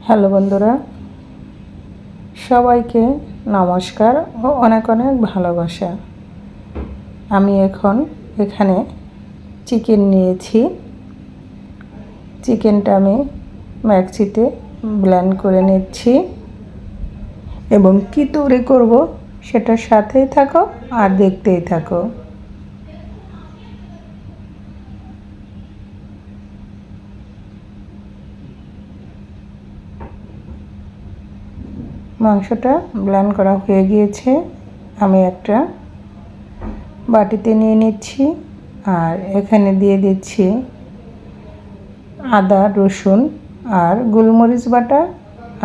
Hello বন্ধুরা, সবাইকে নমস্কার ও অনেক অনেক ভালোবাসা। আমি এখন এখানে চিকেন নিয়েছি। চিকেনটা আমি মিক্সিতে ব্লেন্ড করে নিচ্ছি এবং কী তৈরি করব সেটার সাথেই থাকো আর দেখতেই থাকো। মাংসটা ব্লেন্ড করা হয়ে গিয়েছে। আমি একটা বাটিতে নিয়ে নিচ্ছি আর এখানে দিয়ে দিচ্ছি আদা, রসুন আর গোলমরিচ বাটা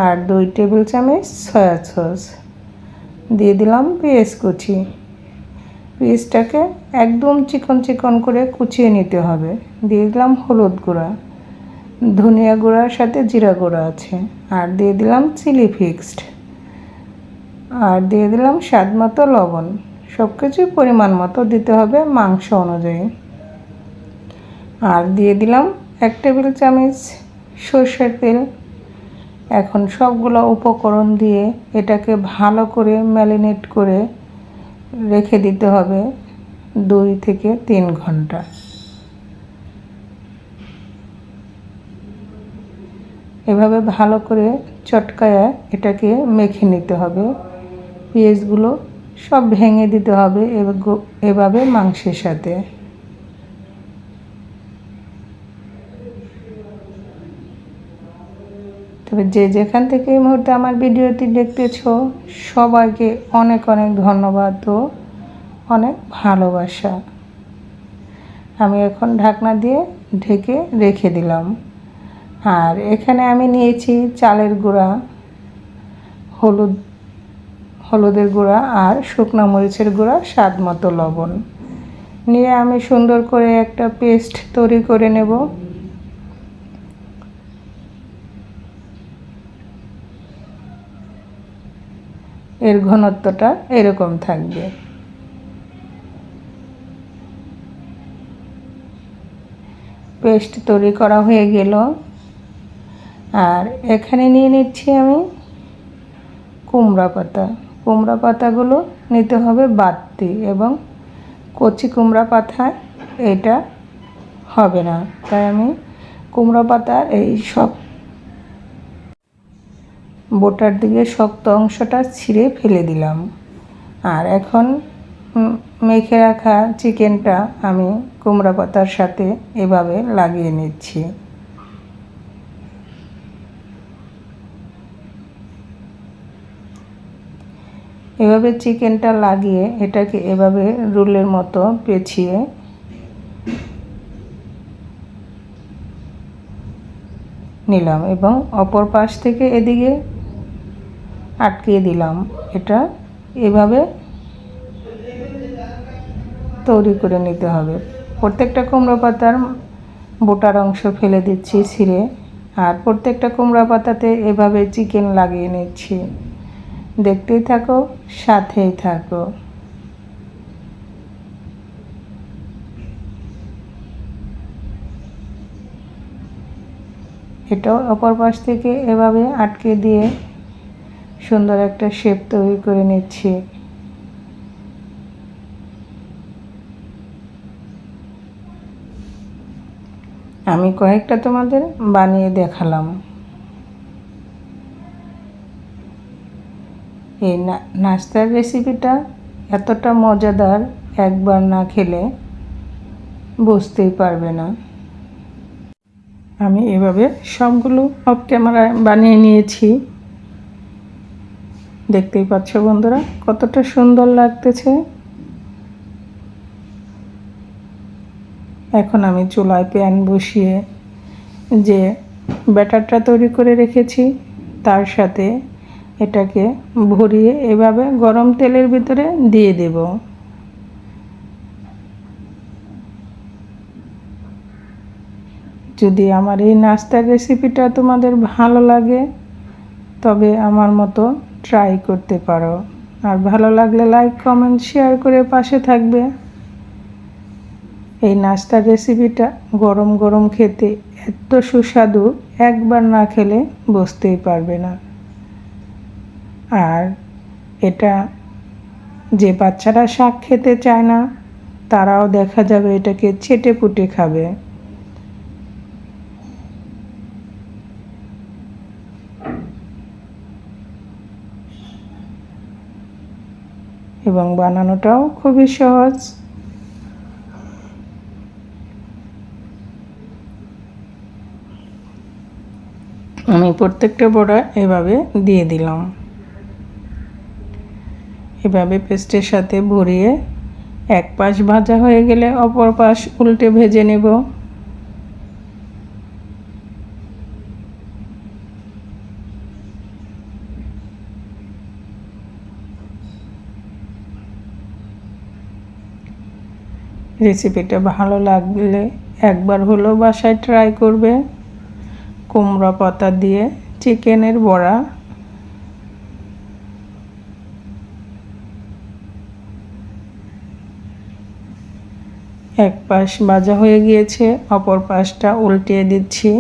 আর 2 টেবিল চামচ সয়া সস। দিয়ে দিলাম পেঁয়াজ কুচি। পেঁয়াজটাকে একদম চিকন চিকন করে কুচিয়ে নিতে হবে। দিয়ে দিলাম হলুদ গুঁড়া, ধনিয়া গুঁড়ার সাথে জিরা গুঁড়া আছে, আর দিয়ে দিলাম চিলি ফিক্সড, আর দিয়ে দিলাম স্বাদ মতো লবণ। সব কিছুই পরিমাণ মতো দিতে হবে মাংস অনুযায়ী। আর দিয়ে দিলাম 1 টেবিল চামচ সরষের তেল। এখন সবগুলো উপকরণ দিয়ে এটাকে ভালো করে ম্যারিনেট করে রেখে দিতে হবে 2 থেকে 3 ঘন্টা। এভাবে ভালো করে চটকায়া এটাকে মেখে নিতে হবে। পেঁয়াজগুলো সব ভেঙে দিতে হবে এভাবে মাংসের সাথে। তবে যে যেখান থেকে এই মুহূর্তে আমার ভিডিওটি দেখতেছো সবাইকে অনেক অনেক ধন্যবাদ ও অনেক ভালোবাসা। আমি এখন ঢাকনা দিয়ে ঢেকে রেখে দিলাম। আর এখানে আমি নিয়েছি চালের গুঁড়া, হলুদের গুঁড়া আর শুকনো মরিচের গুঁড়া, স্বাদ মতো লবণ নিয়ে আমি সুন্দর করে একটা পেস্ট তৈরি করে নেব। এর ঘনত্বটা এরকম থাকবে। পেস্ট তৈরি করা হয়ে গেল। আর এখানে নিয়ে নিচ্ছি আমি কুমড়া পাতা। কুমড়া পাতাগুলো নিতে হবে বাড়তি, এবং কচি কুমড়া পাতায় এটা হবে না, তাই আমি কুমড়া পাতার এই সব বোটার দিকে শক্ত অংশটা ছিঁড়ে ফেলে দিলাম। আর এখন মেখে রাখা চিকেনটা আমি কুমড়া পাতার সাথে এভাবে লাগিয়ে নিচ্ছি। এভাবে চিকেনটা লাগিয়ে এটাকে এভাবে রোলের মতো পেঁচিয়ে নিলাম এবং অপর পাশ থেকে এদিকে আটকিয়ে দিলাম। এটা এভাবে তৈরি করে নিতে হবে। প্রত্যেকটা কুমড়ো পাতার বোটার অংশ ফেলে দিচ্ছি ছিঁড়ে, আর প্রত্যেকটা কুমড়া পাতাতে এভাবে চিকেন লাগিয়ে নিচ্ছি। দেখতেই থাকো, সাথেই থাকো। এটাও অপর পাশ থেকে এভাবে আটকে দিয়ে সুন্দর একটা শেপ তৈরি করে নিচ্ছি। আমি কয়েকটা তোমাদের বানিয়ে দেখালাম। এই নাস্তার রেসিপিটা এতটা মজাদার, একবার না খেলে বুঝতেই পারবে না। আমি এভাবে সবগুলো অফ ক্যামেরায় বানিয়ে নিয়েছি। দেখতেই পাচ্ছ বন্ধুরা কতটা সুন্দর লাগতেছে। এখন আমি চুলায় প্যান বসিয়ে যে ব্যাটারটা তৈরি করে রেখেছি তার সাথে এটাকে ভরিয়ে এভাবে গরম তেলের ভিতরে দিয়ে দেব। যদি আমার এই নাস্তার রেসিপিটা তোমাদের ভালো লাগে তবে আমার মতো ট্রাই করতে পারো। আর ভালো লাগলে লাইক, কমেন্ট, শেয়ার করে পাশে থাকবে। এই নাস্তার রেসিপিটা গরম গরম খেতে এত সুস্বাদু, একবার না খেলে বুঝতেই পারবে না। আর এটা যে বাচ্চারা শাক খেতে চায় না তারাও দেখা যাবে এটাকে চেটেপুটে খাবে। এবং বানানোটাও খুবই সহজ। আমি প্রত্যেকটা বড়া এভাবে দিয়ে দিলাম। এভাবে পেস্টের সাথে ভরিয়ে এক পাশ ভাজা হয়ে গেলে অপর পাশ উল্টে ভেজে নেব। রেসিপিটা ভালো লাগলে একবার হলো বাসায় ট্রাই করবে। কুমড়া পাতা দিয়ে চিকেনের বড়া। এক পাশ ভাজা হয়ে গিয়েছে, অপর পাশটা উল্টিয়ে দিচ্ছি।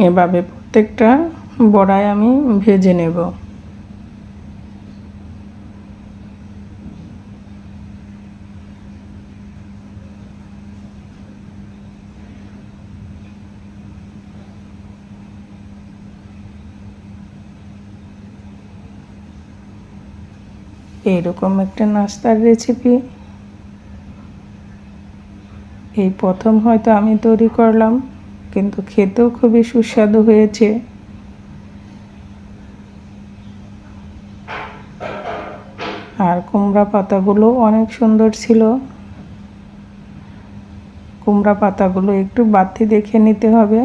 এভাবে প্রত্যেকটা বড়াই আমি ভেজে নেব। এইরকম একটা নাস্তার রেসিপি এই প্রথম হয়তো আমি তৈরি করলাম, কিন্তু খেতেও খুবই সুস্বাদু হয়েছে। আর কুমড়া পাতাগুলো অনেক সুন্দর ছিল। কুমড়া পাতাগুলো একটু বাড়তি দেখে নিতে হবে,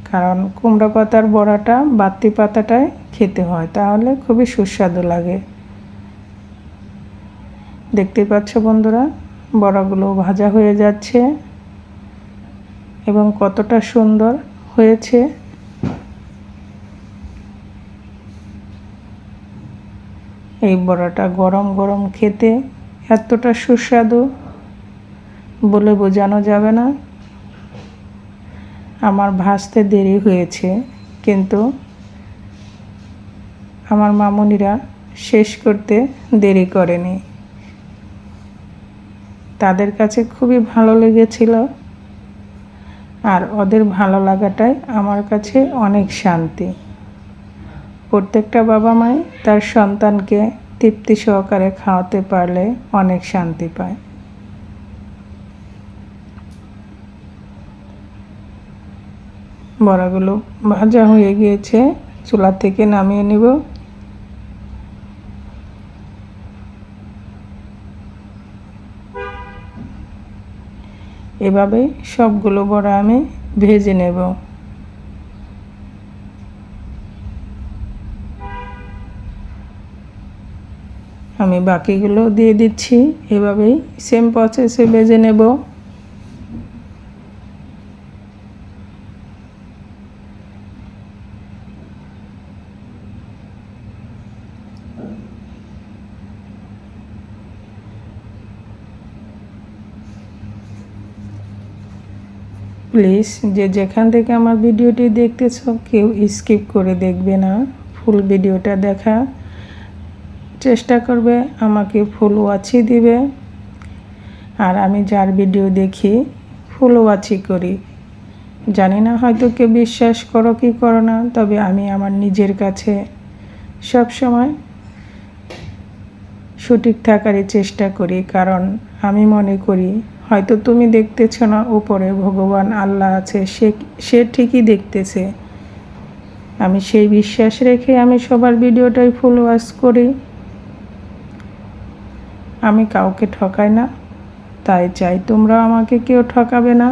কারণ কুমড়া পাতার বড়াটা বাড়তি পাতাটায় খেতে হয়, তাহলে খুবই সুস্বাদু লাগে। দেখতে পাচ্ছ বন্ধুরা, বড়াগুলো ভাজা হয়ে যাচ্ছে এবং কতটা সুন্দর হয়েছে। এই বড়াটা গরম গরম খেতে এতটা সুস্বাদু বলে বোঝানো যাবে না। আমার ভাজতে দেরি হয়েছে, কিন্তু আমার মামুনিরা শেষ করতে দেরি করেনি। তাদের কাছে খুবই ভালো লেগেছিল, আর ওদের ভালো লাগাটাই আমার কাছে অনেক শান্তি। প্রত্যেকটা বাবা মাই তার সন্তানকে তৃপ্তি সহকারে খাওয়াতে পারলে অনেক শান্তি পায়। বড়াগুলো ভাজা হয়ে গিয়েছে, চুলা থেকে নামিয়ে নেব। এভাবে সবগুলো বড়া আমি ভেজে নেব। আমি বাকিগুলো দিয়ে দিচ্ছি। এভাবেই সেম প্রসেসে ভেজে নেব। প্লিজ যে যেখান থেকে আমার ভিডিওটি দেখতেছ কেউ স্কিপ করে দেখবে না, ফুল ভিডিওটা দেখা চেষ্টা করবে, আমাকে ফুল ওয়াচই দিবে। আর আমি যার ভিডিও দেখি ফুল ওয়াচই করি। জানি না হয়তো কেউ বিশ্বাস করো কি করো না, তবে আমি আমার নিজের কাছে সব সময় সঠিক থাকারই চেষ্টা করি, কারণ আমি মনে করি হয়তো তুমি দেখতেছ না, উপরে ভগবান আল্লাহ আছে, সে ঠিকই দেখতেছে। আমি সেই বিশ্বাস রেখে আমি সবার ভিডিওটাই ফুল ওয়াচ করি। আমি কাউকে ঠকাই না, তাই চাই তোমরা আমাকে কেউ ঠকাবে না।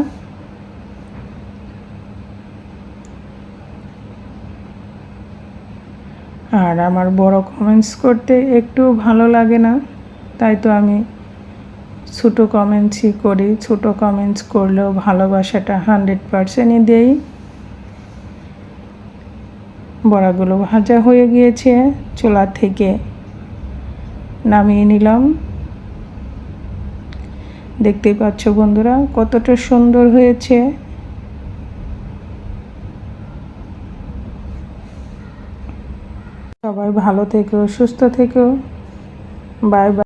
আর আমার বড় কমেন্টস করতে একটু ভালো লাগে না, তাই তো আমি ছোটো কমেন্টসই করি। ছোটো কমেন্টস করলেও ভালোবাসাটা 100%ই দেই। বড়াগুলো ভাজা হয়ে গিয়েছে, চুলা থেকে নামিয়ে নিলাম। দেখতেই পাচ্ছ বন্ধুরা কতটা সুন্দর হয়েছে। সবাই ভালো থেকো, সুস্থ থেকো। Bye bye.